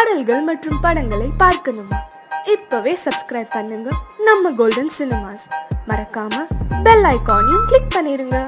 பாடல்கள் மற்றும் படங்களை பார்க்கணுமா? இப்பவே சப்ஸ்கிரைப் பண்ணுங்க நம்ம கோல்டன் சினிமாஸ். மறக்காம பெல் ஐகானையும் கிளிக் பண்ணிருங்க.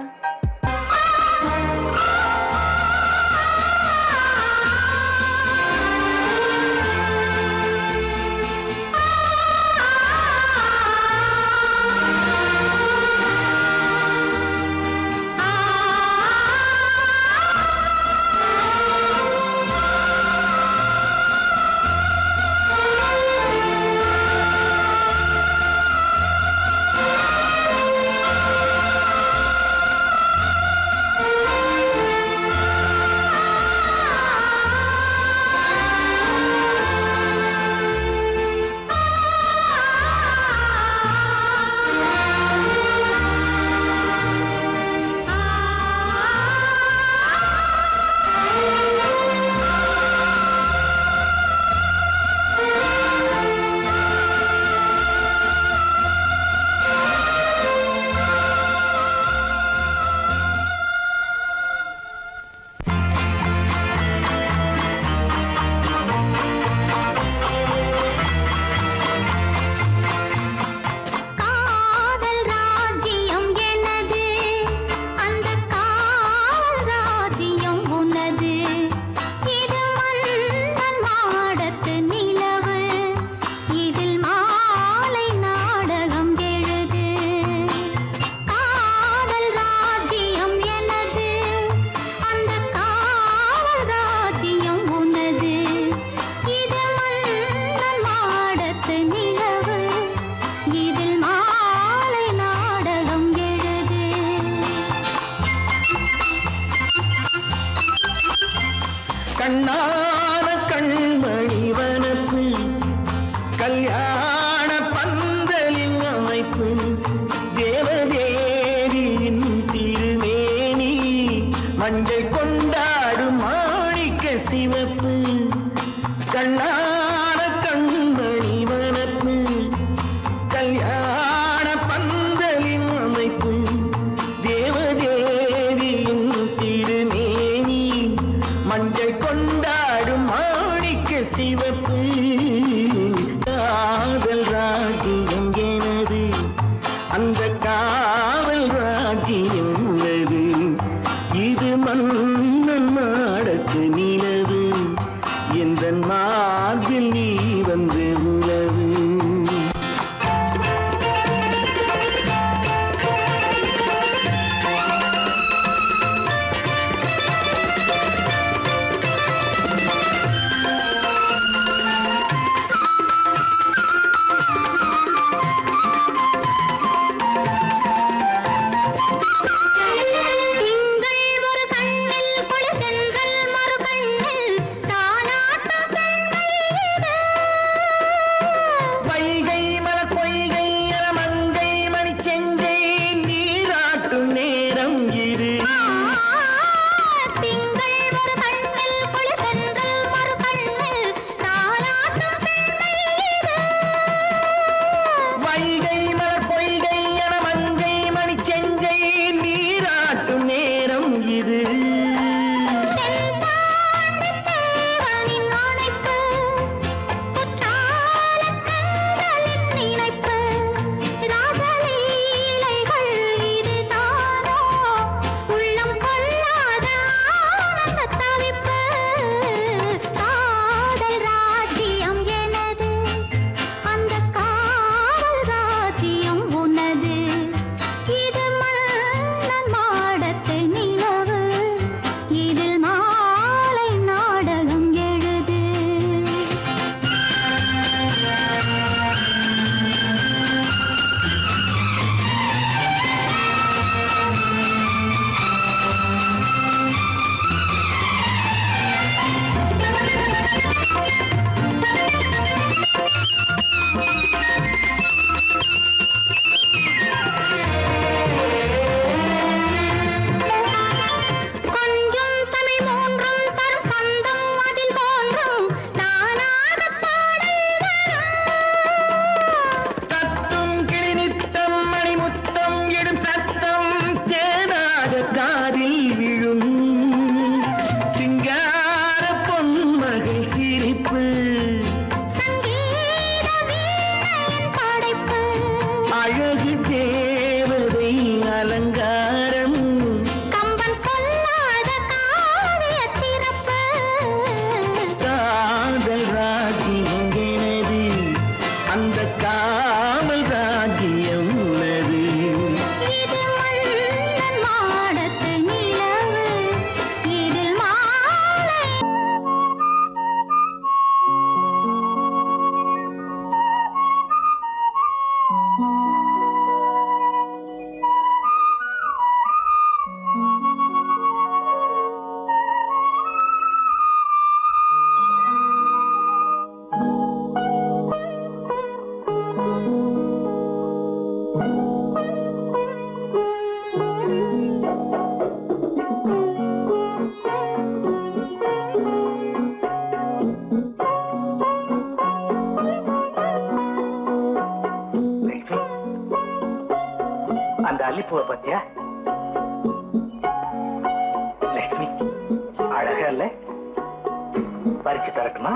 கண்ணான கண்மணி வனப்பு கல்யாண பந்தலின் அமைப்பு தேவதேவியின் திருமேனி மஞ்சள் கொண்டாடும் மாணிக்க சிவப்பு. கண்ணான கண்மணி வனப்பு கல்யாண பந்தலின் அமைப்பு தேவதேவியின் திருமேனி மஞ்சள் கொண்டாடும் மாணிக்க சிவப்பு. காதல் ராஜ்யம் எனது, அந்த காவல் ராஜ்யம் உள்ளது. இது மன்னன் மாடத்து நிலவு, எந்த மார்பில் நீ வந்து உலவு. அல்லிப்பூவை பத்தியா? லட்சுமி அழகா இல்ல? பறிச்சு தரட்டுமா?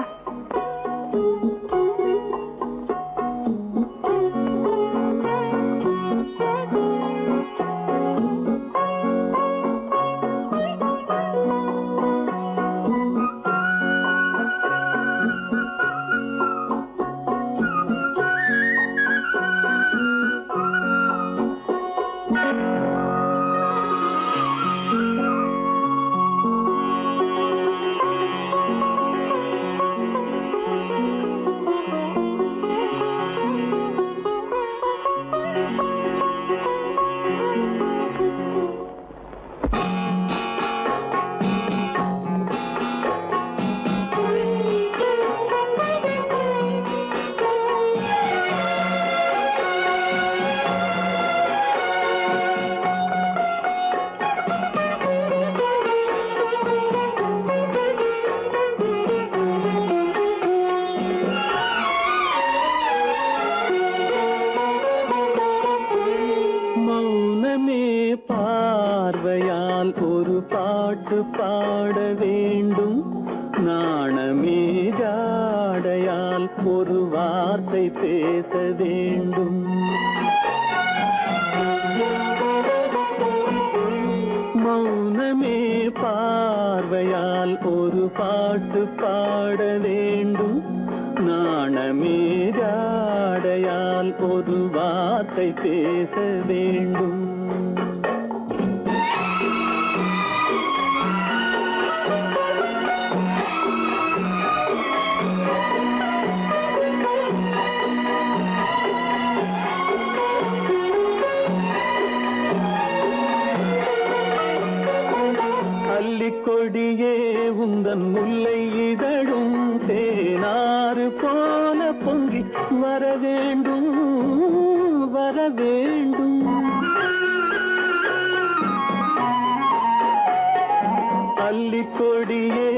பார்வையால் ஒரு பாட்டு பாட வேண்டும், நாணமே ஜாடையால் ஒரு வார்த்தை பேச வேண்டும். மௌனமே பார்வையால் ஒரு பாட்டு பாட வேண்டும், நாணமே ஜாடையால் ஒரு வார்த்தை பேச வேண்டும். கொடியே உந்தன் முல்லை இதழும் தேனாறு போல பொங்கி வர வேண்டும், வர வேண்டும். அல்லிக்கொடியே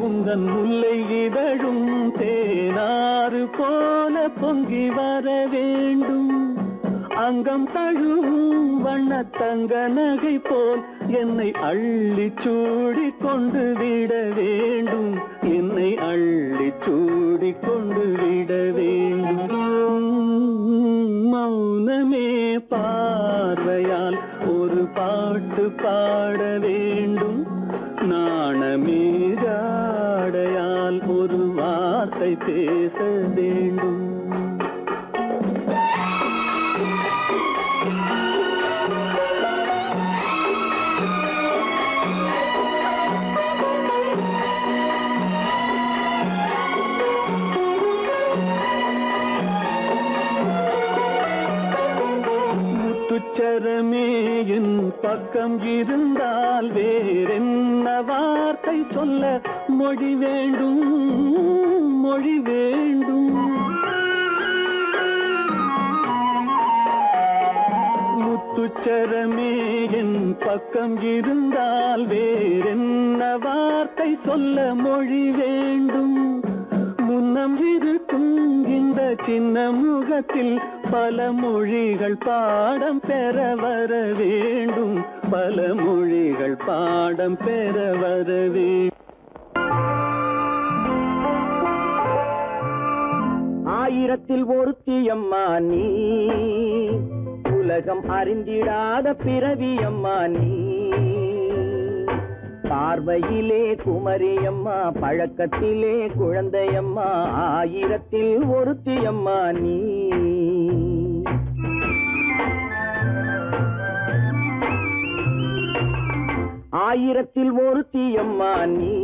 உந்தன் முல்லை இதழும் தேனாறு போல பொங்கி வர வேண்டும். அங்கம் தழுவும் வண்ணத்தங்க நகை போல் என்னை அள்ளி சூடி கொண்டு விட வேண்டும், என்னை அள்ளி சூடி கொண்டு விட வேண்டும். மௌனமே பார்வையால் ஒரு பாட்டு பாட வேண்டும், நாணமே ஜாடையால் ஒரு வார்த்தை பேச வேண்டும். முத்துச்சரமே என் பக்கம் இருந்தால் வேறென்ன வார்த்தை சொல்ல மொழி வேண்டும், மொழி வேண்டும். முத்துச்சரமே என் பக்கம் இருந்தால் வேறென்ன வார்த்தை சொல்ல மொழி வேண்டும். முன்னம் இருக்கும் இந்த சின்ன முகத்தில் பல மொழிகள் பாடம் பெற வர வேண்டும், பல மொழிகள் பாடம் பெற வர வேண்டும். ஆயிரத்தில் ஒருத்தியம்மா நீ, உலகம் அறிந்திடாத பிறவியம்மா நீ. பார்வையிலே குமரியம்மா, பழக்கத்திலே குழந்தையம்மா, ஆயிரத்தில் ஒருத்தியம்மா நீ. ஆயிரத்தில் ஒருத்தியம்மா நீ,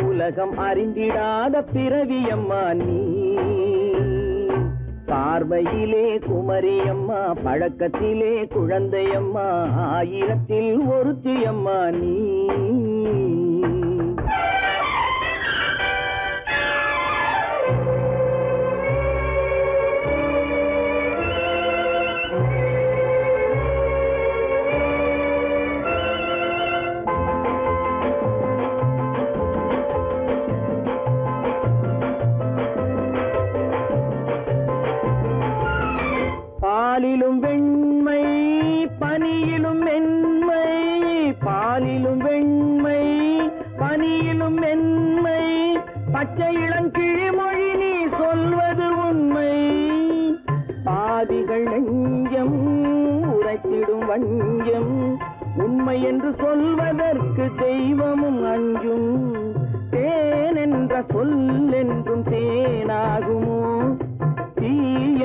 உலகம் அறிந்திடாத பிறவியம்மா நீ. பார்வையிலே குமரியம்மா, பழக்கத்திலே குழந்தையம்மா, ஆயிரத்தில் ஒருத்தியம்மா நீ. பாலிலும் வெண்மை பச்சை இளங்கிழிமொழி நீ சொல்வது உண்மை. பாதிகள் நெஞ்சம் உரைத்திடும் வஞ்சம். உண்மை என்று சொல்வதற்கு தெய்வமும் அஞ்சும். தேன் என்ற சொல் என்றும் தேனாகுமோ? தீ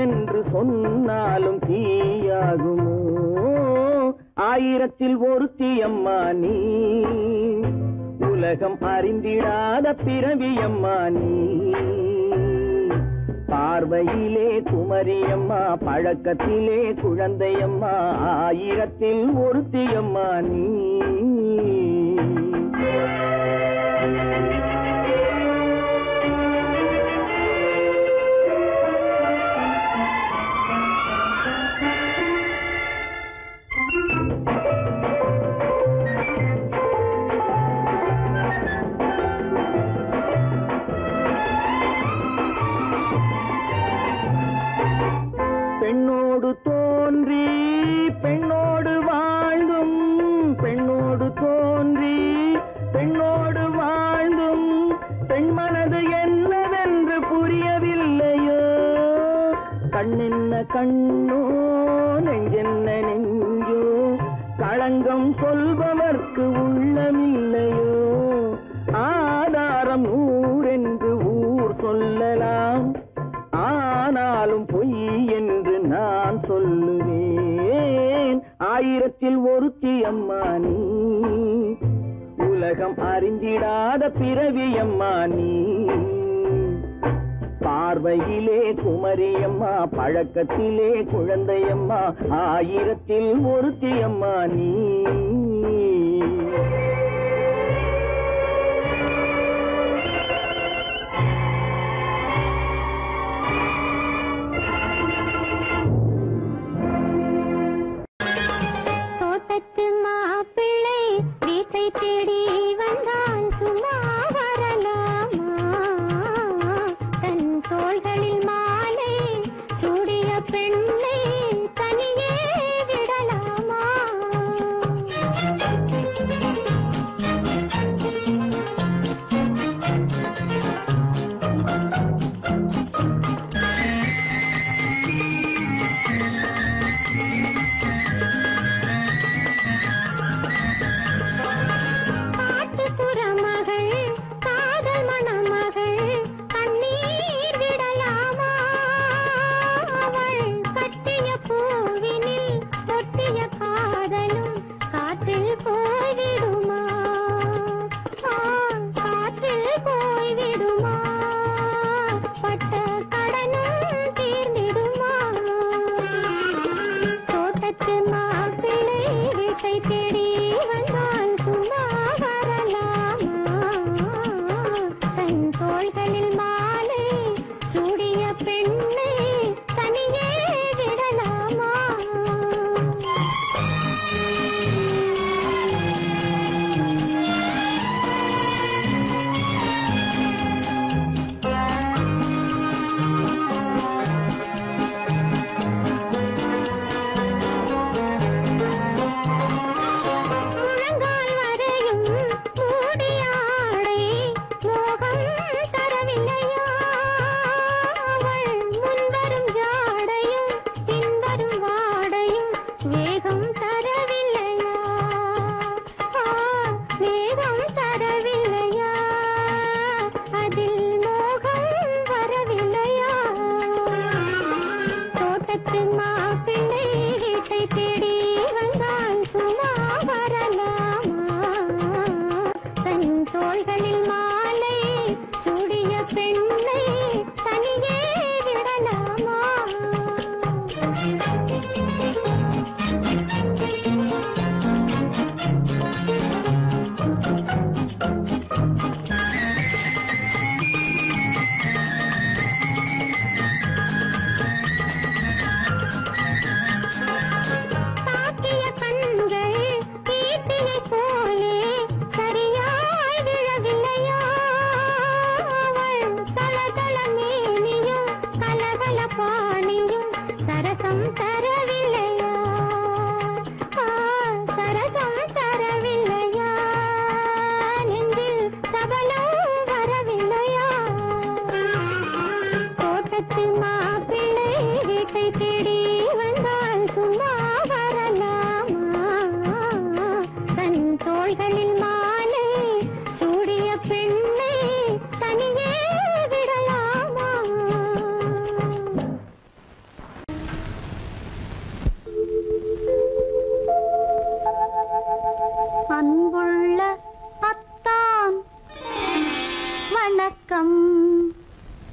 என்று சொன்னாலும் தீயாகுமோ? ஆயிரத்தில் ஒருத்தி அம்மா நீ. உலகம் அறிந்திடாத பிறவி அம்மா நீ. பார்வையிலே குமரியம்மா, பழக்கத்திலே குழந்தையம்மா, ஆயிரத்தில் ஒருத்தியம்மா நீ. பெண்ணோடு தோன்றி பெண்ணோடு வாழ்ந்தும், பெண்ணோடு தோன்றி பெண்ணோடு வாழ்ந்தும், பெண் மனது என்னவென்று புரியவில்லையோ? கண்ணென்ன கண்ணோ, நெஞ்சென்ன நெஞ்சோ, களங்கம் சொல்பவர்க்கு உள்ளமில்லையோ? ஆதாரம் ஊரென்று ஊர் சொல்லலாம், ஆனாலும் பொய் என்று நான் சொல்லுவேன். ஆயிரத்தில் ஒருத்தி அம்மா நீ. உலகம் அறிந்திடாத பிறவி அம்மா நீ. பார்வையிலே குமரியம்மா, பழக்கத்திலே குழந்தையம்மா, ஆயிரத்தில் ஒருத்தி அம்மா நீ. தேடி வந்தான் சும்மா வரலாமா? தன் தோள்களில் மாலை சூடிய பெண்ணை தனியே விடலாமா? போலே சரியாய் விழவில்லையா? அவள்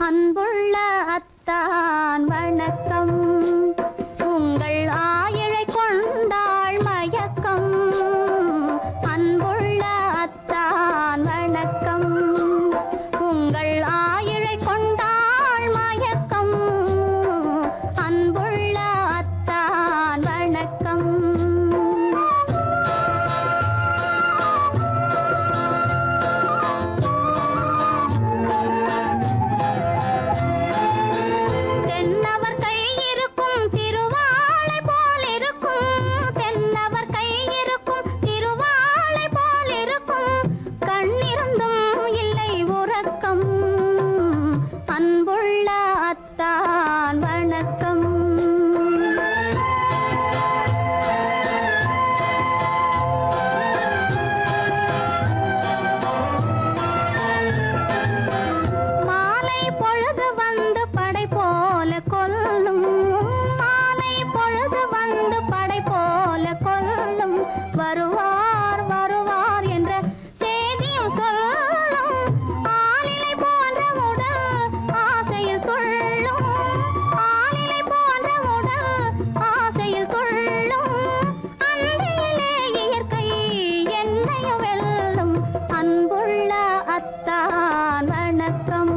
அன்புள்ள அத்தான் வணக்கம். உங்கள் ஆயிழை கொண்டாள் மயக்கம். அன்புள்ள அத்தான் வணக்கம். உங்கள் ஆயிழை கொண்டாள் மயக்கம். அன்புள்ள அத்தான் வணக்கம். தென்னவர் கை இருக்கும் திருவாளை போல் இருக்கும். தென்னவர் கை இருக்கும் திருவாளை போல் இருக்கும். கண்ணிருந்தும் இல்லை உறக்கம். அன்புள்ள அத்தான் வணக்கம். மாலை பொழுது வந்து படை போல கொல்லும். மாலை பொழுது வந்து படை போல கொல்லும். வருவார் வருவார் என்ற செய்தியும் சொல்லும். ஆளிலை போன்ற உடல் ஆசையில் துள்ளும். ஆளிலை போன்ற உடல் ஆசையில் துள்ளும். அன்பிலே இயற்கை என்னையும் வெல்லும். அன்புள்ள அத்தான் வணக்கம்.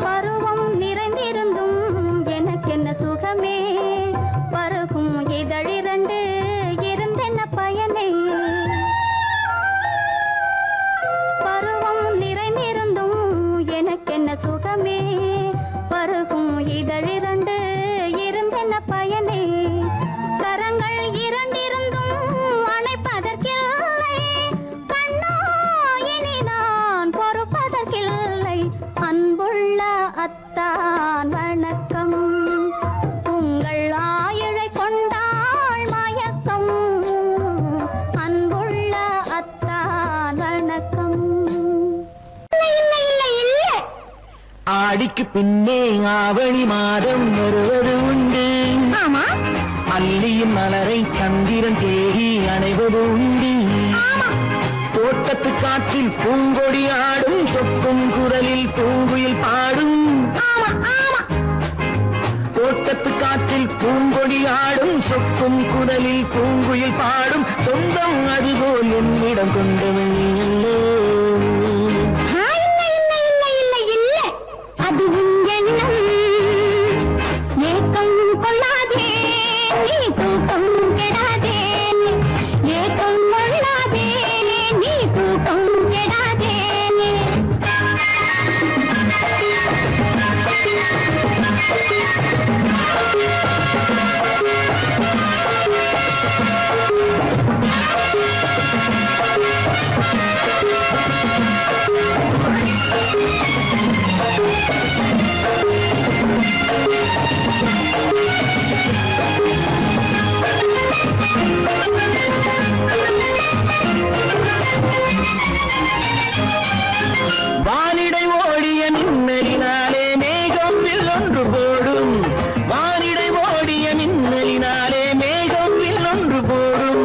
பருவம் நிறைந்திருந்தும் எனக்கென்ன சுகமே. பருகும் இதழிரண்டு இருந்தென்ன பயனே. பருவம் நிறைந்திருந்தும் எனக்கென்ன சுகமே. பருகும் இதழிரண்டு இருந்தென்ன பயனே. கரங்கள் இரண்டிருந்தும் அணைப்பதற்கில்லை. கண்ணா இனி நான் பொறுப்பதற்கில்லை. அன்புள்ள அத்தான் வணக்கம். உங்கள் ஆயிழை கொண்டாள் மயக்கம். அன்புள்ள அத்தான் வணக்கம். இல்லை இல்லை இல்லை. ஆடிக்கு பின்னே ஆவணி மாதம் வருவது உண்டு. ஆமா அல்லியின் மலரை சந்திரன் தேடி அணைவது உண்டு. தோட்டத்து காற்றில் பூங்கொடி ஆடும். சொக்கும் குரலில் பூங்குயில் பாடும். ஆமா ஆமா. தோட்டத்து காற்றில் பூங்கொடி ஆடும். சொக்கும் குரலில் பூங்குயில் பாடும். சொந்தம் அதுபோல் என்னிடம் கொண்டவள் நீ அல்லோ. இல்லை இல்லை இல்லை இல்லை இல்லை. அது உன் எண்ணம். ஏக்கம் கொள்ளாதே நீ தூக்கம் கெடாதே. ஏக்கம் கொள்ளாதே நீ தூக்கம் கெடாதே. வானிடை ஓடிய மின்னலினாலே மேகம் வில்லொன்று போடும். வானிடை ஓடிய மின்னலினாலே மேகம் வில்லொன்று போடும்.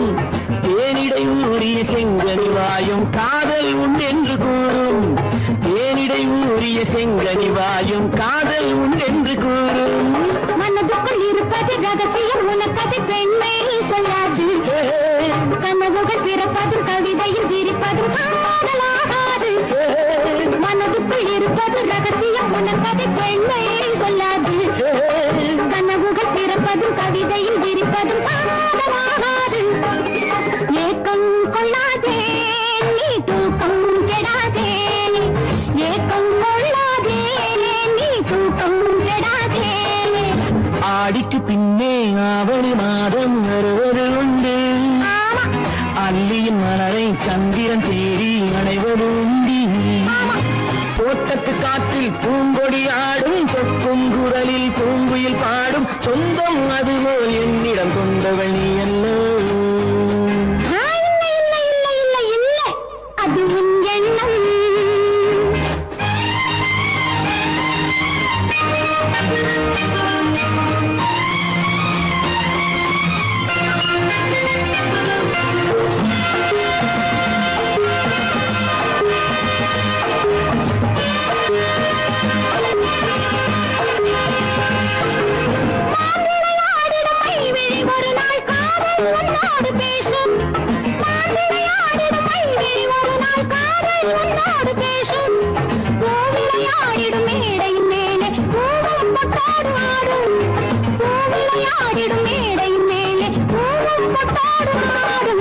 தேனிடை ஊறிய செங்கனி வாயும் காதல் உண்டென்று கூறும். தேனிடை ஊறிய செங்கனி வாயும் காதல் உண்டென்று கூறும். மனதுக்குள் இருப்பது ரகசியம். உனக்கது பெண்மை சொல்லாது. கனவுகள் பிறப்பதும் கவிதையில் விரிப்பதும் காதலாகாது. மனதுக்குள் இருப்பது ரகசியம். உனக்கது பெண்மை சொல்லாது. கனவுகள் பிறப்பதும் கவிதையில் விரிப்பதும் காதலாகாது. ஏக்கம் கொள்ளாதே நீ தூக்கம் கெடாதே. ஏக்கம் கொள்ளாதே நீ தூக்கம் கெடாதே. ஆடிக்கு பின்னே ஆவணி மாதம் வருவது உண்டு. அல்லியின் மலரை சந்திரன் தேடி அணைவது உண்டு. தோட்டத்து காற்றில் பூங்கொடி ஆடும். சொக்கும் குரலில் பூங்குயில் பாடும். சொந்தம் அதுபோல் என்னிடம் கொண்டவள் நீ அல்லோ. இல்லை இல்லை இல்லை இல்லை இல்லை. அது உன் எண்ணம். ஆடிடும் மேடையின் மேலே பூவும் கொட்டாடும் ஆடும்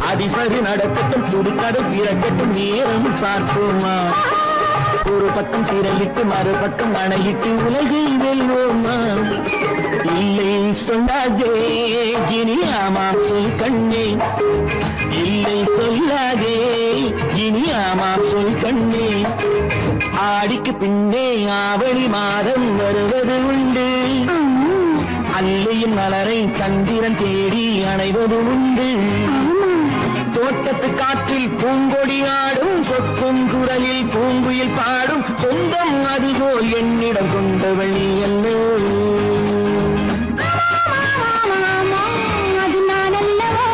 அதிசரி நடக்கட்டும் புதுக்கதை பிறக்கட்டும் நேரம் பார்ப்போமா ஒரு பக்கம் திரையிட்டு மறுபக்கம் அணையிட்டு உலகை வெல்வோமா இல்லை சொல்லாதே இனி ஆமாம் சொல் கண்ணே இல்லை சொல்லாதே இனி ஆமாம் சொல் கண்ணே ஆடிக்கு பின்னே ஆவணி மாதம் வருவது உண்டு அல்லையின் மலரை சந்திரன் தேடி அணைவது உண்டு தோட்டத்து காற்றில் பூங்கொடி ஆடும் சொக்கும் குரலில் பூங்குயில் பாடும் சொந்தம் அதுபோல் என்னிடம் கொண்டவள் நீ அல்லோ அது நான் அல்லவோ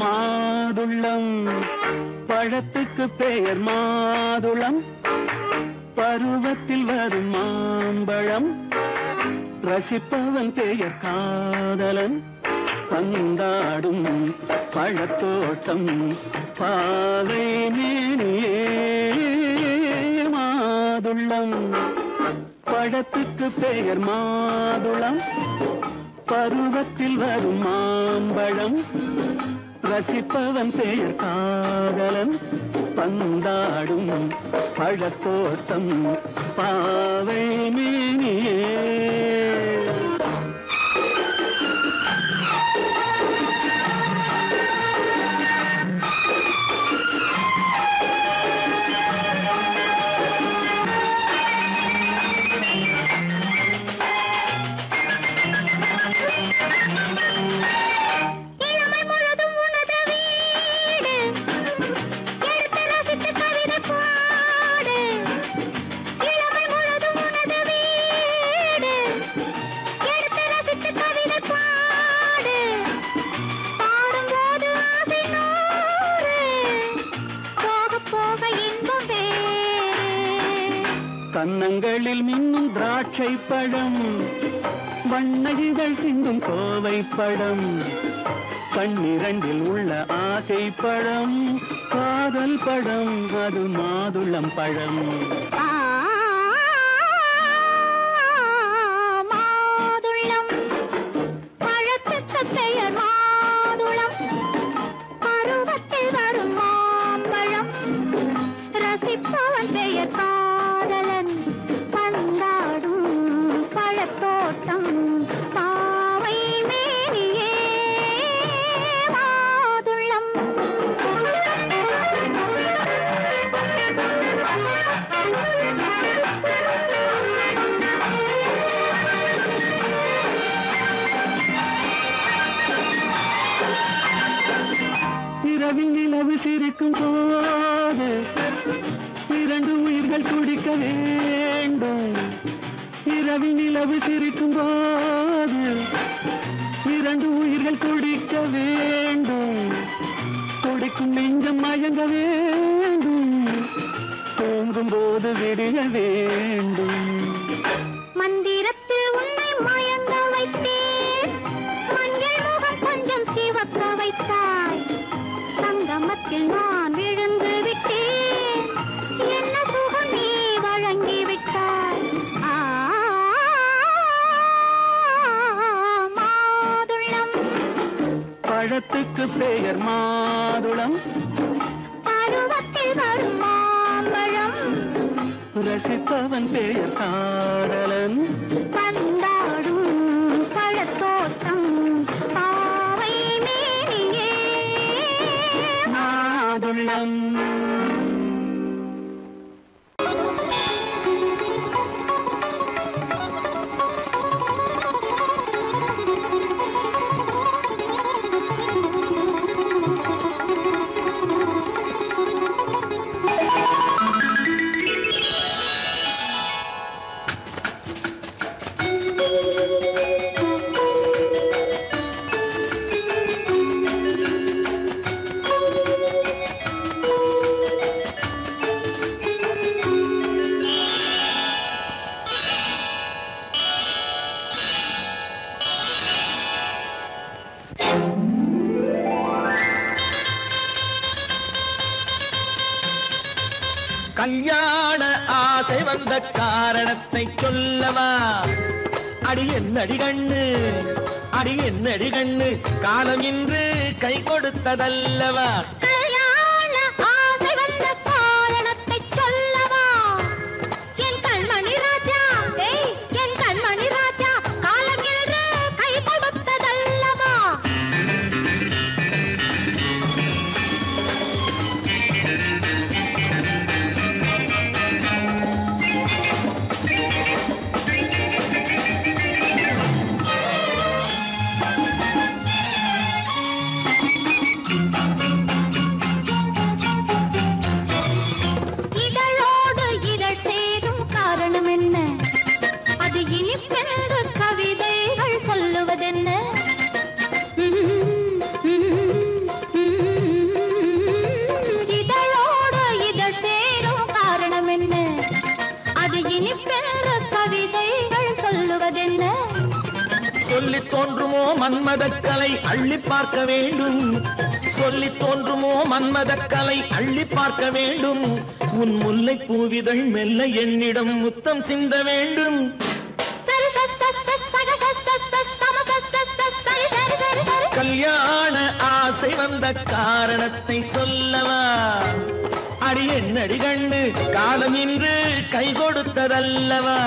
மாதுளம் பழத்துக்கு பெயர் மாதுளம் பருவத்தில் வரும் மாம்பழம் ரசிப்பவன் பெயர் காதலன் பந்தாடும் பழத்தோட்டம் பாவை மேனியே மாதுளம் பழத்துக்கு பெயர் மாதுளம் பருவத்தில் வரும் மாம்பழம் ரசிப்பவன் பெயர் காதலன் பந்தாடும் பழத்தோட்டம் பாவை மேனியே கன்னங்களில் மின்னும் திராட்சை பழம் வண்ணகிகள் சிந்தும் கோவை பழம் கண்ணிரண்டில் உள்ள ஆசை பழம் காதல் பழம் அது மாதுளம் பழம் மாதுளம் பழத்துக்கு பெயர் மாதுளம் பருவத்தில் வரும் மாம்பழம் ரசிப்பவன் பெயர் காதலன் பந்தாடும் பழத்தோட்டம் பாவை மேனியே மாதுளம் இரவில் நிலவு சிரிக்கும் போது இரண்டு உயிர்கள் துடிக்க வேண்டும் இரவில் நிலவு சிரிக்கும் போது இரண்டு உயிர்கள் துடிக்க வேண்டும் துடிக்கும் நெஞ்சம் மயங்க வேண்டும் தூங்கும் போது விடிய வேண்டும் மந்திரத்தில் உன்னை மயங்க வைத்தேன் மஞ்சள் முகம் கொஞ்சம் சிவக்க வைத்தாய் சங்கமத்தில் நான் விழுந்து விட்டேன் என்ன சுகம் நீ வழங்கி விட்டாய் மாதுளம் பழத்துக்கு பெயர் மாதுளம் பருவத்தில் வரும் மாம்பழம் ரசிப்பவன் பெயர் காதலன் பந்தாடும் பழத்தோட்டம் பாவை மேனியே மாதுளம் கல்யாண ஆசை வந்த காரணத்தை சொல்லவா? அடி என்னடி கண்ணு, அடி என்னடி கண்ணு, காலம் இன்று கை கொடுத்ததல்லவா? கல்யாண ஆசை வந்த காரணத்தை சொல்லவா? என் கண்மணி ராஜா, என் கண்மணி ராஜா, காலம் இன்று கை கொடுத்ததல்லவா? இதழோடு இதழ் சேரும் காரணம் என்ன? அது இனிப்பென்று கவிதைகள் சொல்லுவதென்ன? இதழோடு இதழ் சேரும் காரணம் என்ன? அது இனிப்பென்று கவிதைகள் சொல்லுவதென்ன? சொல்லி தோன்றுமோ மன்மதக்கலை அள்ளி பார்க்க வேண்டும், சொல்லி தோன்றுமோ மன்மதக்கலை அள்ளி பார்க்க வேண்டும். உன் முல்லை பூவிதழ் மெல்ல என்னிடம் முத்தம் சிந்த வேண்டும். கல்யாண ஆசை வந்த காரணத்தை சொல்லவா? அடி என்னடி கண்ணு, காலம் இன்று கை கொடுத்ததல்லவா?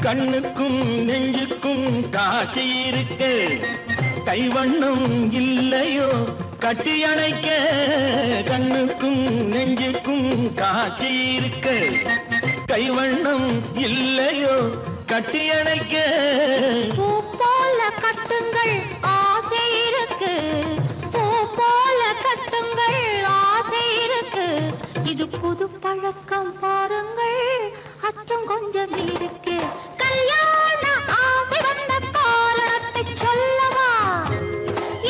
கண்ணுக்கும் நெஞ்சுக்கும் காட்சி இருக்க, கைவண்ணம் இல்லையோ கட்டி அணைக்க? கண்ணுக்கும் நெஞ்சுக்கும் காட்சி இருக்க, கைவண்ணம் இல்லையோ கட்டி அணைக்க? பூ போல கட்டுங்கள் ஆசை இருக்கு, பூ போல கட்டுங்கள் ஆசை இருக்கு. இது புது பழக்கம் பாருங்கள், அச்சம் கொஞ்சம் இருக்கு. கல்யாண ஆசை வந்த காரணத்தை சொல்லவா?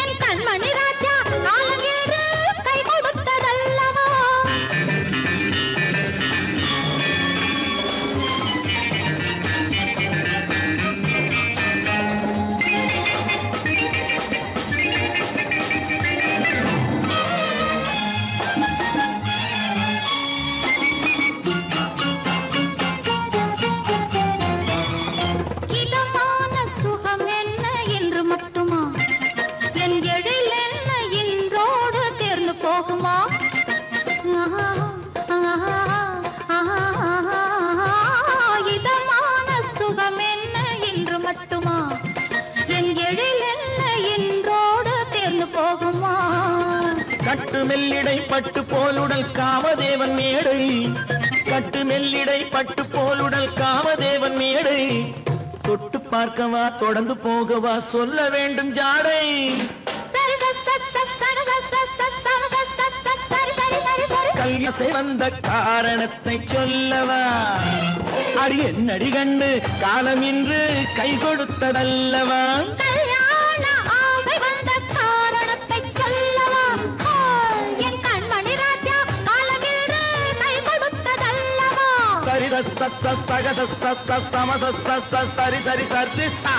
என் கண்மணி ராஜா, காலம் இன்று கை கொடுத்ததல்லவா? இதமான சுகம் என்ன என்று மட்டுமா? என் எழில் என்ன இன்றோடு தேர்ந்து போகுமா? இதமான சுகம் என்ன என்று மட்டுமா? என் எழில் என்ன இன்றோடு தேர்ந்து போகுமா? கட்டு மெல்லிடை பட்டு போலுடல் காமதேவன் மேடை, கட்டு மெல்லிடை பட்டு போலுடல் காமதேவன் மேடை. தொட்டு பார்க்கவா தொடர்ந்து போகவா சொல்ல வேண்டும் ஜாடை? கல்யாசை வந்த காரணத்தை சொல்லவா? அடி என்னடி கண்டு, காலம் இன்று கை கொடுத்ததல்லவா? கல்யாண ஆசை வந்த காரணத்தை சொல்லவா? என் கண்மணி ராஜா, காலம் இன்று கை கொடுத்ததல்லவா? சரி சக சம சரி சரி சரி சா.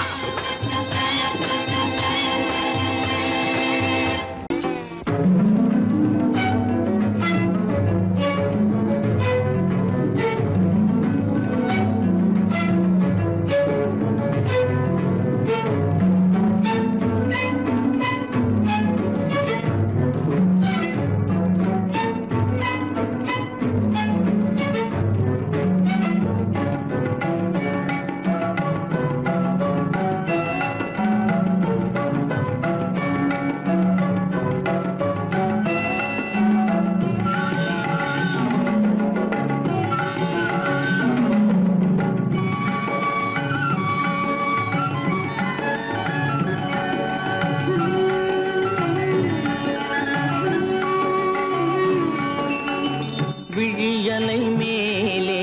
விழியலை மேலே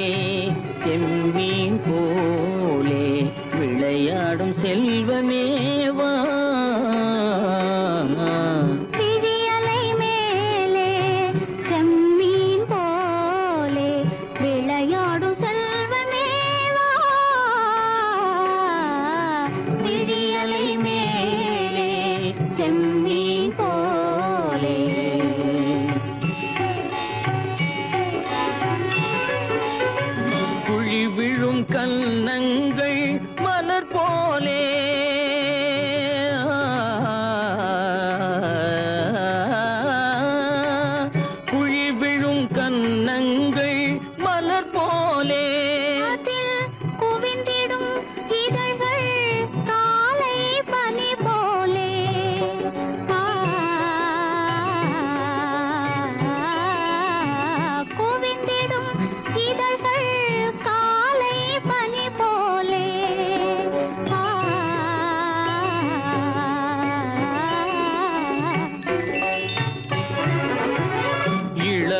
செம்மீன் போலே விளையாடும் செல்வமேவா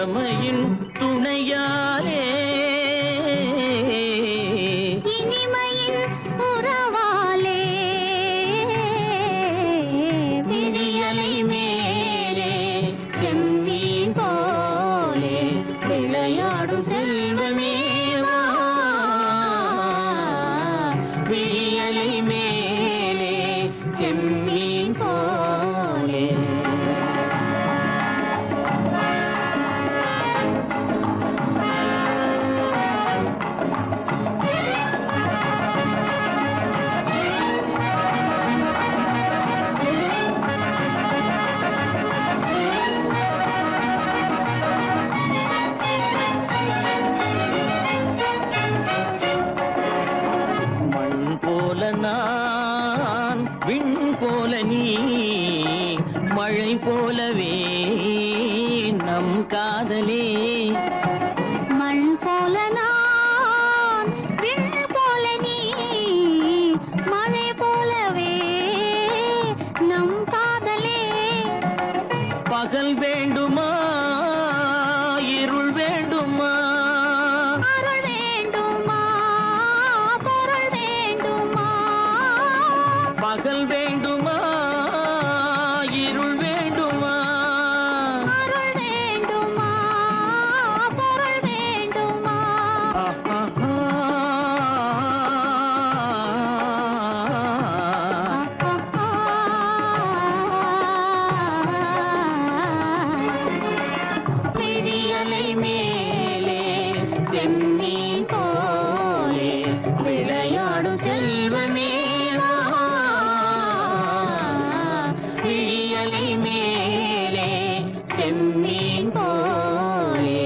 இளமையின் துணையாலே இனிமையின் உறவாலே விடியலை மேலே செம்மீன் போலே விளையாடும் செல்வமேவா விடியலை மேலே செம்மீன் போலே நான் விண் போல நீ மழை போலவே நம் காதலே மண் போல நான் விண் போல நீ மழை போலவே நம் காதலே பகல் வேண்டுமா இருள் வேண்டுமா அருள் வேண்டுமா பொருள் வேண்டுமா பகல் வேண்டுமா இருள் வேண்டுமா அருள் வேண்டுமா பொருள் வேண்டுமா விடியலை மேலே செம்மீன் போலே விளையாடும் செல்வமேவா விடியலை மேலே செம்மீன் போலே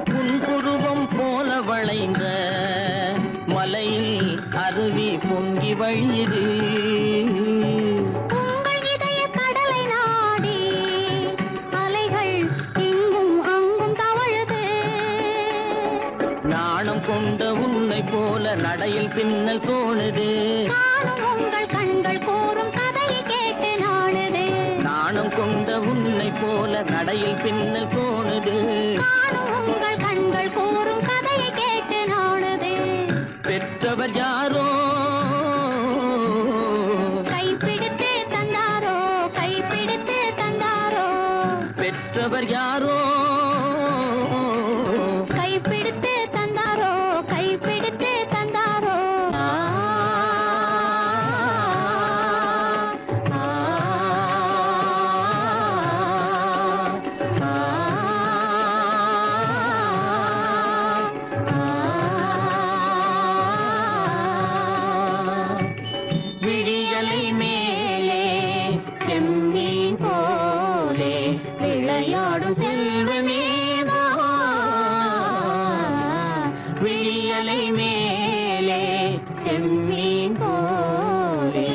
புன்புருவம் போல வளைந்த மலையில் அருவி பொங்கி வழியுது உங்கள் இதய கடலை நாடி அலைகள் இங்கும் அங்கும் தவழுது நாணம் கொண்ட உன்னை போல நடையில் பின்னல் தோணுது நானும் உங்கள் கண்கள் கூறும் கதையை கேட்டு நாடுது நாணம் கொண்ட உன்னை போல நடையில் பின்னல் தோணுது நானும் உங்கள் கண்கள் கூறும் கதையை கேட்டு நாடுது பெற்றவர் யாரோ கைப்பிடித்து தந்தாரோ கைப்பிடித்து தந்தாரோ பெற்றவர் யாரோ கைப்பிடித்து தந்தாரோ கைப்பிடித்து தந்தாரோ விடியலை மேலே செம்மீன் போலே விளையாடும் செல்வமேவா விடியலை மேலே செம்மீன் போலே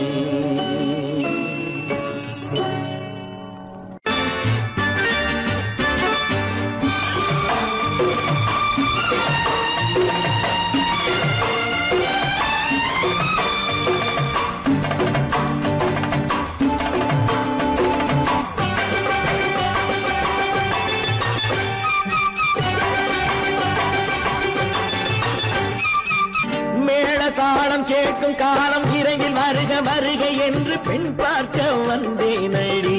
மேள தாளம் கேட்கும் காலம் இறையில் வருக வருக என்று பெண் பார்க்க வந்தேனடி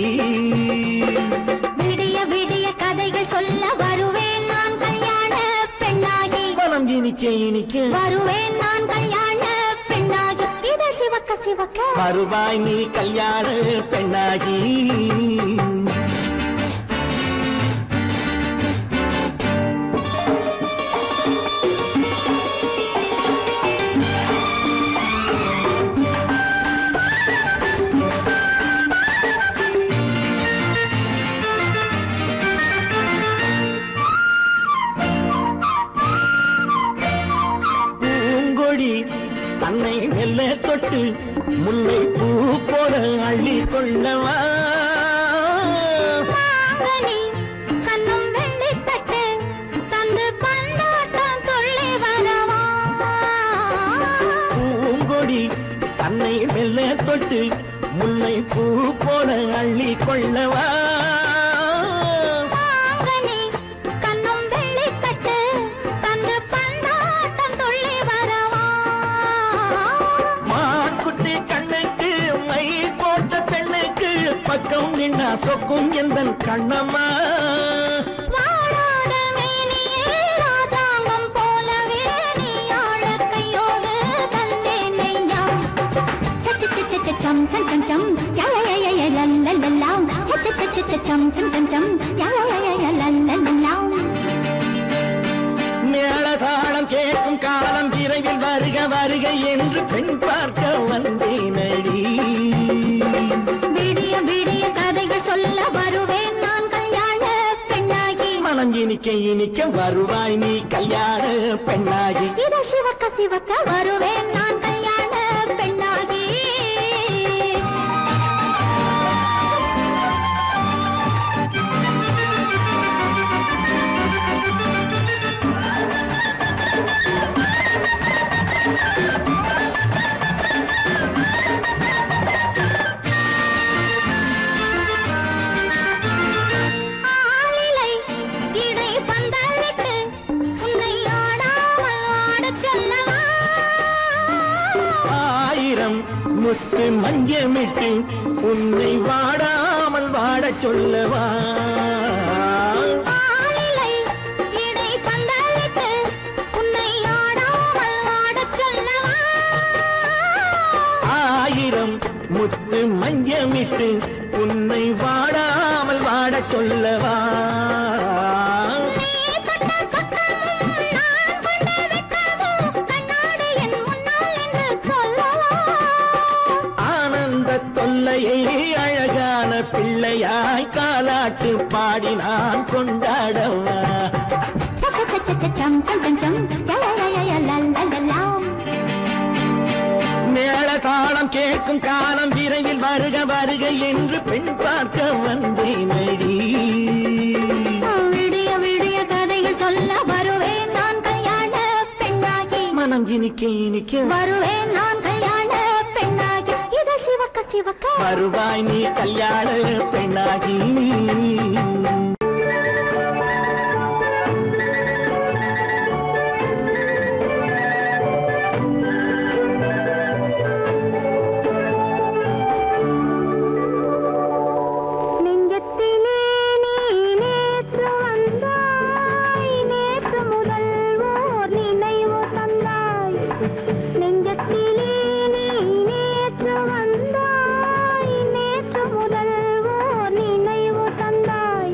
விடிய விடிய கதைகள் சொல்ல வருவேன் நான் கல்யாண பெண்ணாகி மனம் இனிக்க இனிக்க வருவேன் நான் கல்யாண பெண்ணாகி இதை சிவக்க சிவக்க வருவாய் நீ கல்யாண பெண்ணாகி போல அள்ளி கொள்ளவா மாங்கனி கண்ணும் வெள்ளித்தட்டு தந்து பந்தாட்டம் துள்ளி வரவா பூங்கொடி தன்னை மெல்ல தொட்டு முல்லை பூ போல அள்ளி கொள்ளவா மாங்கனி கண்ணும் வெள்ளித்தட்டு தந்து பந்தாட்டம் துள்ளி வரவா மான்குட்டி கண்ணுக்கு மை போட்ட பெண்ணுக்கு பக்கம் நின்னா சொக்கும் எந்தன் கண்ணம்மா வாழாத மேனியே ராஜாங்கம் போலவே நீ ஆழக்கையோடு தந்தேன் நெய்யா சம் சம் சம் சம் யா யா யா யா லல்லல்லா சம் சம் சம் சம் யா யா யா யா லல்லல்லா மேளதாளம் கேட்கும் காலம் விரைவில் வருக வருக என்று பெண் பார்க்க வந்தேனடி விடிய விடிய கதைகள் சொல்ல வருவேன் நான் கல்யாண பெண்ணாகி மனம் இனிக்க இனிக்க வருவாய் நீ கல்யாண பெண்ணாகி இதழ் சிவக்க சிவக்க வருவேன் நான் கல்யாண பெண்ணாகி ஆளிலை இடை பந்தலிட்டு உன்னை ஆடாமல் ஆடச் சொல்லவா ஆயிரம் முத்து மஞ்சமிட்டு உன்னை வாடாமல் வாடச் சொல்லவா ஆளிலை இடை பந்தலிட்டு உன்னை ஆடாமல் ஆடச் சொல்லவா ஆயிரம் முத்து மஞ்சமிட்டு உன்னை வாடாமல் வாடச் சொல்லவா நீ தொட்ட பக்கமும் நான் கொண்ட வெட்கமும் கண்ணாடி என் முன்னால் என்று சொல்லவா ஆனந்த தொல்லையை அழகான பிள்ளையாய் காலாட்டு பாடி நான் கொண்டாடவா சம் சம் சம் சம் யா யா யா யா லல்லல்லா மேளதாளம் கேட்கும் காலம் விரைவில் வருக வருக என்று பெண் பார்க்க வந்தேனடி விடிய விடிய கதைகள் சொல்ல வருவேன் நான் கல்யாண பெண்ணாகி மனம் இனிக்க இனிக்க வருவேன் நான் கல்யாண பெண்ணாகி இதழ் சிவக்க சிவக்க வருவாய் நீ கல்யாண பெண்ணாகி நெஞ்சத்திலே நீ நேற்று வந்தாய் நேற்று முதல் ஓர் நினைவு தந்தாய் நெஞ்சத்திலே நீ நேற்று வந்தாய் நேற்று முதல் ஓர் நினைவு தந்தாய்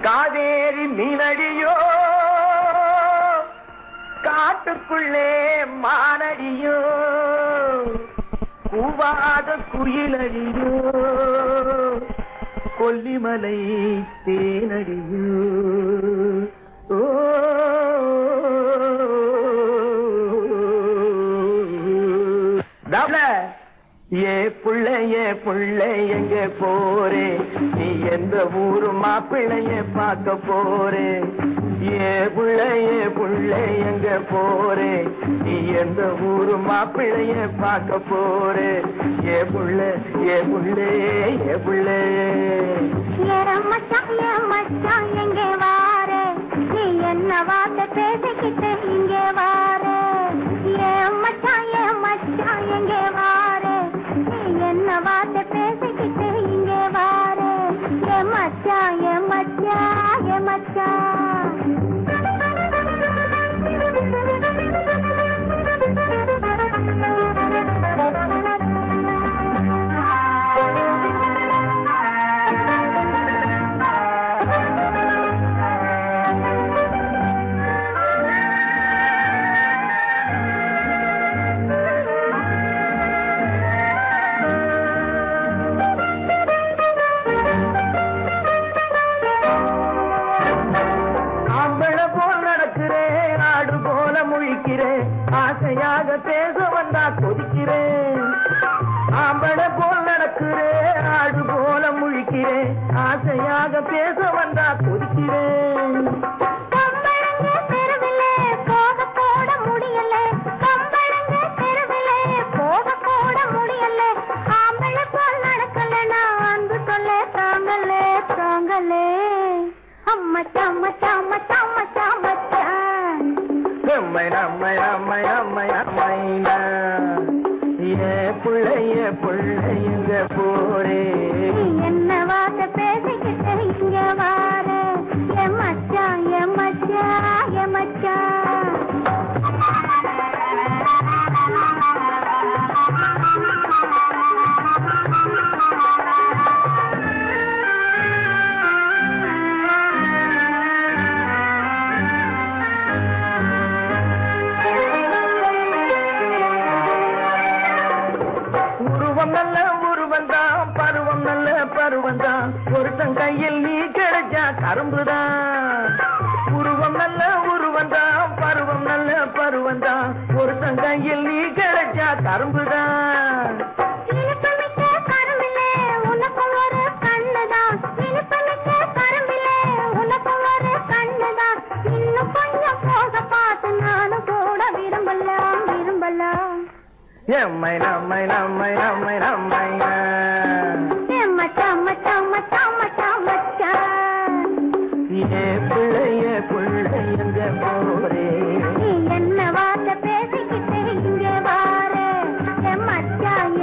காவேரி மீனடியோ காட்டுக்குள்ளே மானடியோ கூவாத குயிலடியோ கொல்லிமலை தேனடியோ ஓ ஏ புள்ள எங்க போறே நீ எந்த ஊரு மாப்பிள்ளைய பார்க்க போறே ஏ புள்ள எங்க போறே நீ எந்த ஊரு மாப்பிள்ளைய பார்க்க போறே ஏ புள்ள மச்சான் எங்க வாரே நீ என்ன வார்த்தை பேசிக்கிட்டு இங்கே வாரே மச்சான் எங்க வாரே நீ என்ன வார்த்தை பேசிக்கிட்டு இங்கே வாரே மச்சான் ஆசையாக பேச வந்தா கொதிக்கிறேன் ஆம்பளை போல் நடக்கிறேன் ஆடு போல முழிக்கிறேன் ஆசையாக பேச வந்தா கொதிக்கிறேன் புள்ளைங்க போரே என்ன வார்த்தை பேசிக்கிட்டு இங்க வாரே மச்சான் பருவந்தான் ஒருத்தன் கையில் நீ கிடைச்சா கரும்புதான் உருவம் நல்ல உருவந்தான் பருவம் நல்ல பருவந்தான் ஒருத்தன் கையில் நீ கிடைச்சா கரும்புதான் நம்மை புள்ளைங்க போரே என்ன வார்த்தை பேசிக்கிட்டு இங்கே வாரே மச்சான்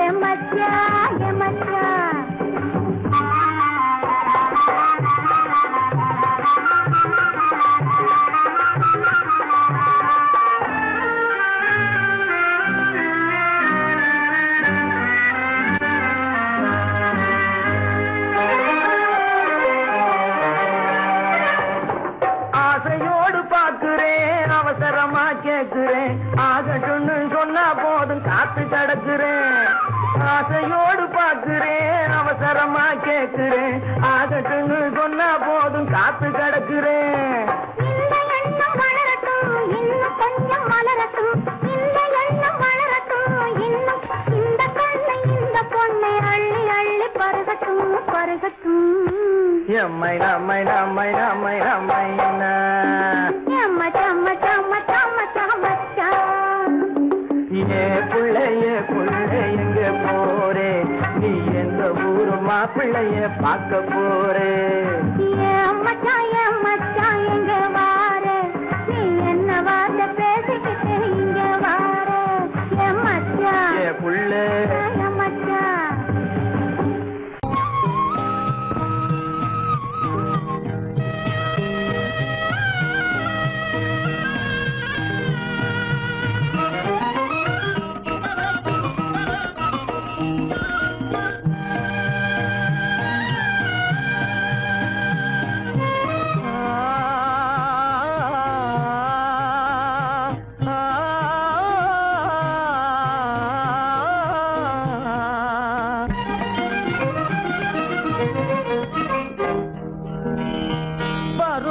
அவசரமா கேட்கிறேன் ஆகட்டும்னு சொன்னா போதும் காத்து கிடக்குறேன் ஆசையோடு பார்க்கிறேன் அவசரமா கேட்கிறேன் ஆகட்டும்னு சொன்னா போதும் காத்து கிடக்குறேன் புள்ளைங்க போரே நீ எந்த ஊரு மாப்பிள்ளைய பார்க்க போறே மச்சான் எங்க வாரே நீ என்ன வார்த்தை பேசிக்கிட்டு இங்க வாரே மச்சான் புள்ள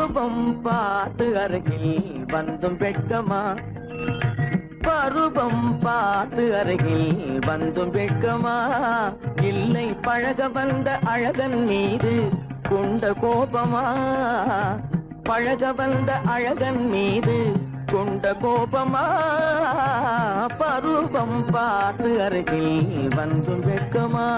பருவம் பார்த்து அருகில் வந்தும் வெட்கமா பருவம் பார்த்து அருகில் வந்தும் வெட்கமா இல்லை பழக வந்த அழகன் மீது கொண்ட கோபமா பழக வந்த அழகன் மீது கொண்ட கோபமா பருவம் பார்த்து அருகில் வந்தும் வெட்கமா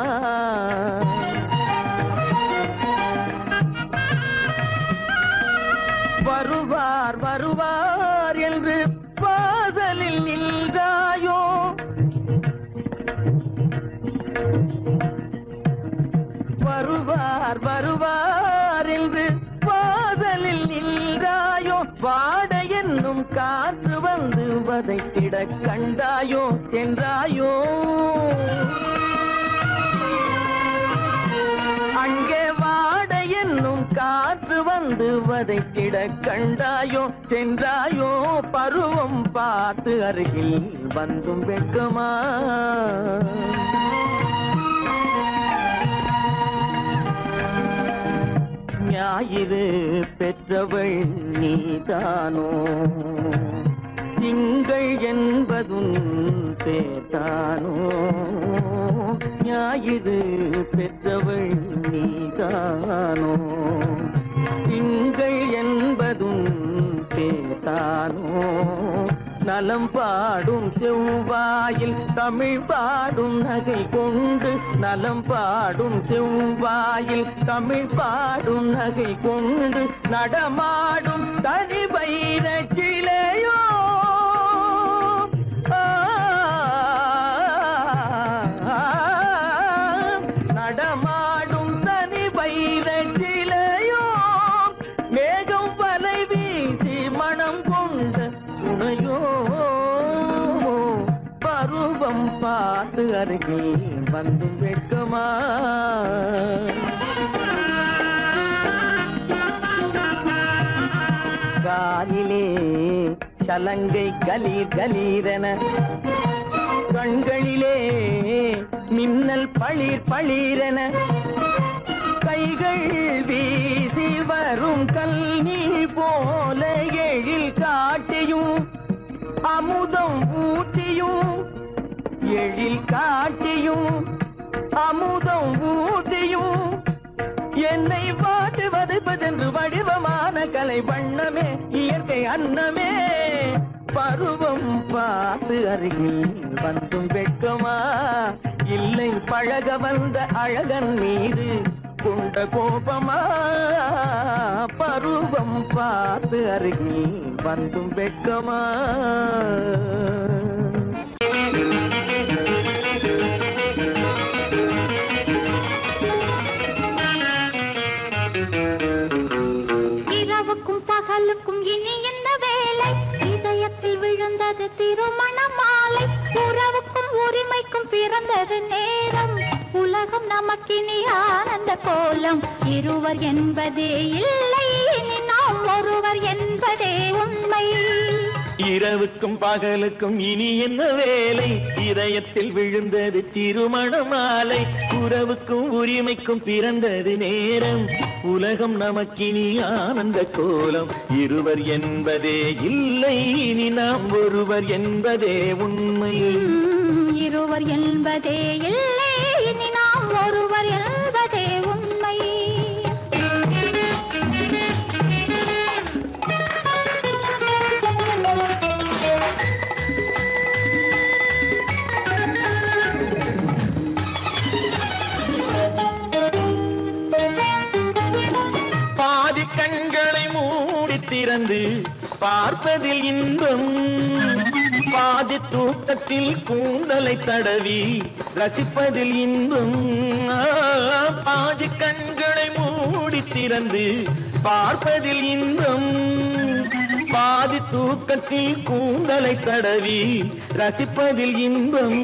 வருவார் வருவார் என்று வாசலில் நின்றாயோ வருவார் வருவார் என்று வாசலில் நின்றாயோ வாட என்னும் காற்று வந்து வதைத்திட கண்டாயோ சென்றாயோ அங்கே வாட என்னும் காற்று வந்து வதைத்திட கண்டாயோ சென்றாயோ பருவம் பார்த்து அருகில் வந்தும் வெட்கமா ஞாயிறு பெற்றவள் நீதானோ திங்கள் என்பதும் பேத்தானோ ஞாயிறு பெற்றவள் நீதானோ திங்கள் என்பதும் பேத்தானோ நலம் பாடும் செவ்வாயில் தமிழ் பாடும் நகை கொண்டு நலம் பாடும் செவ்வாயில் தமிழ் பாடும் நகை கொண்டு நடமாடும் தனி வைர சிலையோ நடமாடும் தனி வைர சிலையோ மேகம் வலை வீசி மனம் கொண்ட துணையோ பருவம் பார்த்து அருகில் வந்து வெட்கமா காலிலே சலங்கை கலீர் கலீரென கண்களிலே மின்னல் பளிர் பளிரென கைகள் வீசி வரும் கல்வி போல எழில் காட்டியும் அமுதம் ஊட்டியும் எழில் காட்டியும் அமுதம் ஊட்டியும் என்னை பாட்டு வதைப்பதென்று வடிவமான கலை வண்ணமே இயற்கை அன்னமே பருவம் பார்த்து அருகில் வந்தும் வெட்கமா இல்லை பழக வந்த அழகன் மீது கொண்ட கோபமா பருவம் பார்த்து அருகில் வந்தும் வெட்கமா இரவுக்கும் பகலுக்கும் இனி என்ன வேலை இதயத்தில் விழுந்தது திருமண மாலை உறவுக்கும் உரிமைக்கும் பிறந்தது நேரம் உலகம் நமக்கினி ஆனந்த கோலம் இருவர் என்பதே இல்லை இனி நாம் ஒருவர் என்பதே உண்மை இரவுக்கும் பகலுக்கும் இனி என்ன வேலை இதயத்தில் விழுந்தது திருமண மாலை உறவுக்கும் உரிமைக்கும் பிறந்தது நேரம் உலகம் நமக்கினி ஆனந்த கோலம் இருவர் என்பதே இல்லை இனி நாம் ஒருவர் என்பதே உண்மை இருவர் என்பதே இல்லை இனி நாம் ஒருவர் என்பதே உண்மை பாதி கண்களை மூடி திறந்து பார்ப்பதில் இன்பம் பாதி தூக்கத்தில் கூந்தலை தடவி ரசிப்பதில் இன்பம் பாதி கண்களை மூடி திறந்து பார்ப்பதில் இன்பம் பாதி தூக்கத்தில் கூந்தலை தடவி ரசிப்பதில் இன்பம்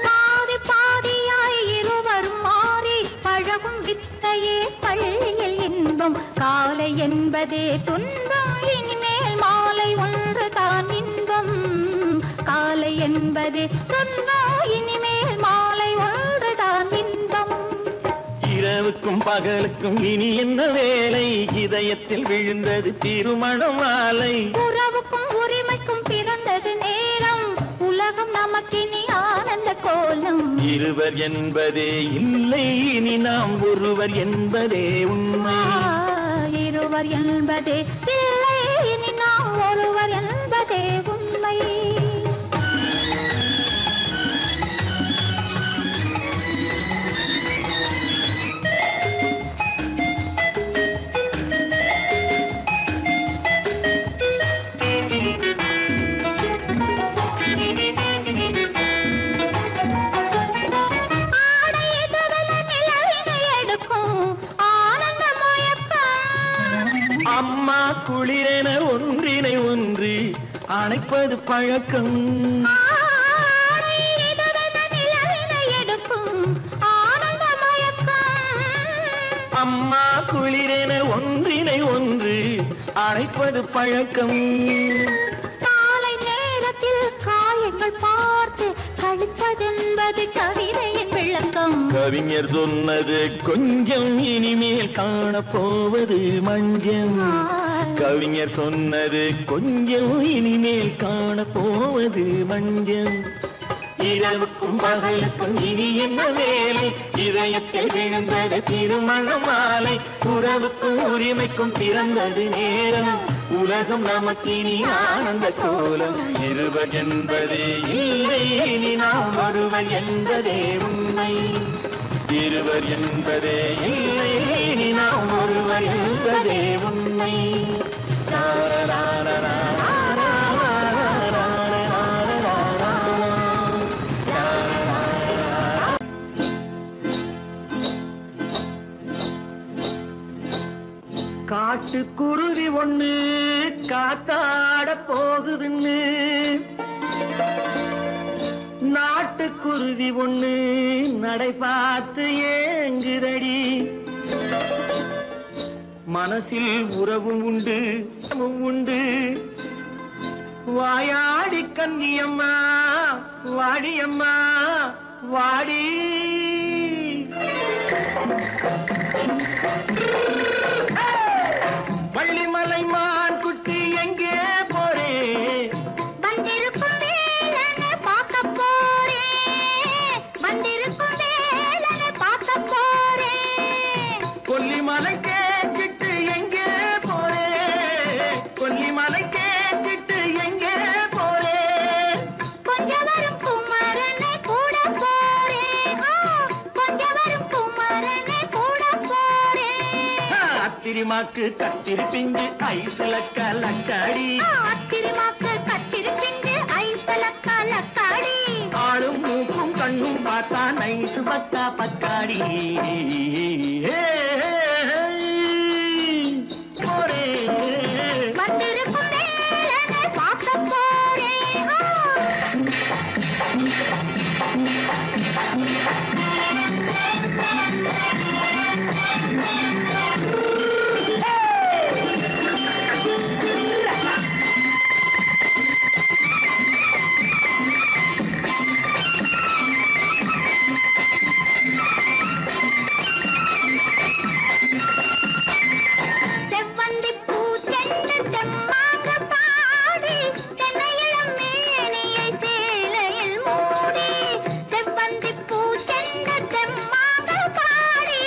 பாதி பாதியாய் இருவர் மாறி பழகும் வித்தையே பள்ளியில் இன்பம் காலை என்பதே துன்பம் இனிமேல் மாலை ஒன்று தான் இன்பம் காலை என்பதே துன்பம் இனிமேல் மாலை ஒன்று தான் இன்பம் இரவு இரவுக்கும் பகலுக்கும் இனி என்ன வேலை இதயத்தில் விழுந்தது திருமண மாலை உறவுக்கும் உரிமைக்கும் பிறந்தது நேரம் உலகம் நமக்கினி ஆனந்த கோலம் இருவர் என்பதே இல்லை இனி நாம் ஒருவர் என்பதே உண்மை இருவர் என்பதே இல்லை இனி நாம் ஒருவர் என்பதே உண்மை அம்மா குளிரென ஒன்றினை ஒன்று அணைப்பது பழக்கம் அம்மா குளிரென ஒன்றினை ஒன்று அணைப்பது பழக்கம் காலை நேரத்தில் காயங்கள் பார்த்து கழிப்பதென்பது கவிதையின் விளக்கம் கவிஞர் சொன்னது கொஞ்சம் இனிமேல் காணப்போவது மஞ்சம் கவிஞர் சொன்னது கொஞ்சம் இனிமேல் காணப்போவது மஞ்சம் இரவுக்கும் பகலுக்கும் இனி என்ன வேலை இதயத்தில் விழுந்தது திருமண மாலை உறவுக்கும் உரிமைக்கும் பிறந்தது நேரம் உலகம் நமக்கினி ஆனந்த கோலம் இருவர் என்பதே இல்லை இனி நாம் ஒருவர் என்பதே உண்மை இருவர் என்பதே இல்லை இனி நாம் ஒருவர் என்பதே உண்மை காட்டுக்குருவி ஒண்ணு காத்தாட போகுதுன்னு நாட்டுக்குருவி ஒண்ணு நடை பார்த்து ஏங்குதடி மனசில் உறவும் உண்டு உண்டு வாயாடி கன்னியம்மா வாடியம்மா வாடி வள்ளிமலை மான் குட்டி எங்கே போறே வந்திருக்கும் வேலனை பார்க்க போறேன் வந்திருக்கும் வேலனை பார்க்க போறேன் கொல்லிமலை கேட்டுட்டு எங்கே போறே கொல்லிமலை கேட்டுட்டு எங்கே போறே கொஞ்சம் வரும் குமரனை கூட போறேன் கொஞ்சம் வரும் குமரனை கூட போறேன் அத்திரிமாக்கு கத்திரி பிஞ்சு ஐசுல கலக்காடி அத்திரிமாக்கு கத்திரி பிஞ்சு ஐசல கலக்காடி ஆளும் மூக்கும் கண்ணும் பார்த்தா நைசு பக்கா பக்காடி போறே வந்திருக்கும் வேலனை பார்க்க போறேன் செவ்வந்தி பூ தென்ன தெம்மாக பாடி தென்னையிளம் மேனியை சேலையில் மூடி செவ்வந்தி பூ தென்ன தெம்மாக பாடி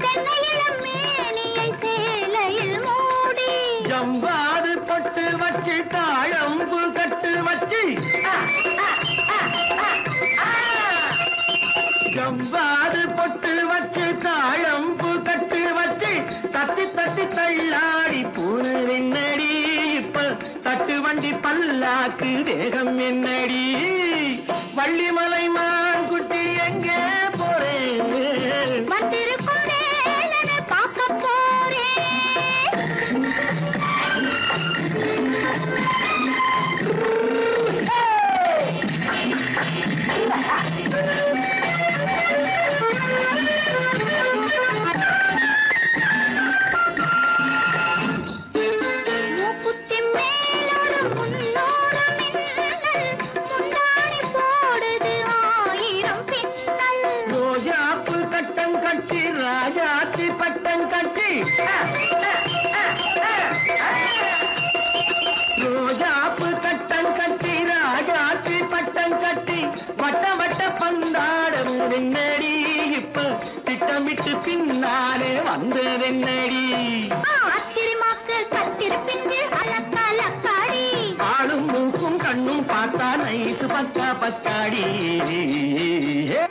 தென்னையிளம் மேனியை சேலையில் மூடி ஜம்பாது பொட்டு வச்சு தாழம்பு கட்டு வச்சு ஜம்பாது பொட்டு வச்சு தாழம்பு கட்டு வச்சு தட்டி தட்டி தள்ளாடி பூனு என்னடி இப்ப தட்டு வண்டி பல்லாக்கு வேகம் என்னடி வள்ளிமலை மான் குட்டி எங்கே போறேன் வந்திருக்கும் வேலனை பார்க்க போறேன் மூக்குத்தி மேலோடு முன்னோடு மின்னல் முந்தாடி போடுது ஆயிரம் என்னடி இப்ப திட்டமிட்டு பின்னாலே வந்ததென்னடி அத்திரிமாக்கு கத்திருப்பின்று அலக்காடி ஆளும் மூக்கும் கண்ணும் பார்த்தா நைசு பக்கா பக்காடி ஏ